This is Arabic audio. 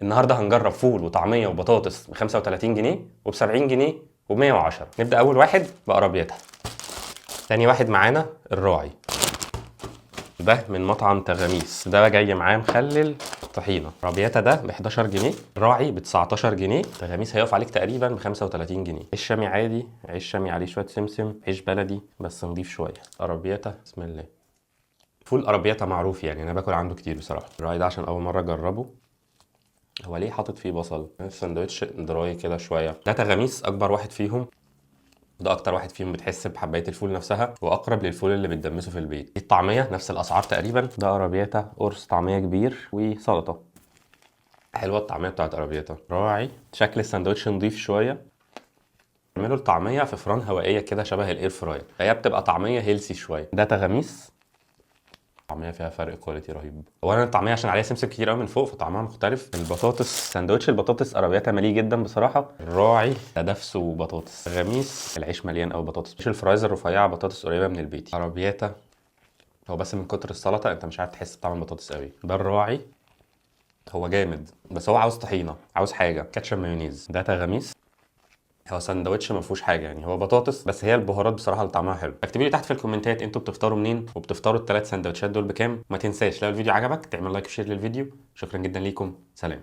النهارده هنجرب فول وطعميه وبطاطس ب 35 جنيه وب 70 جنيه وب 110. نبدا اول واحد بقرابيتها. تاني واحد معانا الراعي، ده من مطعم تغاميس، ده جاي معاه مخلل طحينه. رابيتا ده ب 11 جنيه، راعي ب 19 جنيه، تغاميس هيقف عليك تقريبا ب 35 جنيه. عيش شامي عادي، عيش شامي عليه شويه سمسم، عيش بلدي بس نضيف شويه. قرابيتا بسم الله. فول قرابيتا معروف يعني، انا باكل عنده كتير بصراحه. الراعي ده عشان اول مره اجربه. هو ليه حاطط فيه بصل؟ الساندوتش دراي كده شويه. ده تغاميس اكبر واحد فيهم، ده اكتر واحد فيهم بتحس بحبايه الفول نفسها، واقرب للفول اللي بتدمسه في البيت. دي الطعميه نفس الاسعار تقريبا. ده قرابيتا قرص طعميه كبير وسلطه. حلوه الطعميه بتاعت قرابيتا. راعي شكل الساندوتش نضيف شويه. عملوا الطعميه في فران هوائيه كده شبه الاير فراير، فهي بتبقى طعميه هيلسي شويه. ده تغاميس، الطعميه فيها فرق كواليتي رهيب. اولا الطعميه عشان عليها سمسم كتير قوي من فوق فطعمها مختلف. البطاطس، ساندوتش البطاطس قرابيتها مليء جدا بصراحه. الراعي ده دفسه بطاطس. غميس العيش مليان قوي بطاطس، مش الفرايز الرفيعه، بطاطس قريبه من البيت. قرابيتا هو بس من كتر السلطه انت مش عارف تحس بطعم البطاطس قوي. ده الراعي، هو جامد بس هو عاوز طحينه، عاوز حاجه كاتشب مايونيز. ده تغاميس، هو ساندوتش ما فيهوش حاجه يعني، هو بطاطس بس هي البهارات بصراحه اللي طعمها حلو. اكتبوا لي تحت في الكومنتات انتوا بتفطروا منين وبتفطروا الثلاث سندوتشات دول بكام. ما تنساش لو الفيديو عجبك تعمل لايك وشير للفيديو. شكرا جدا ليكم، سلام.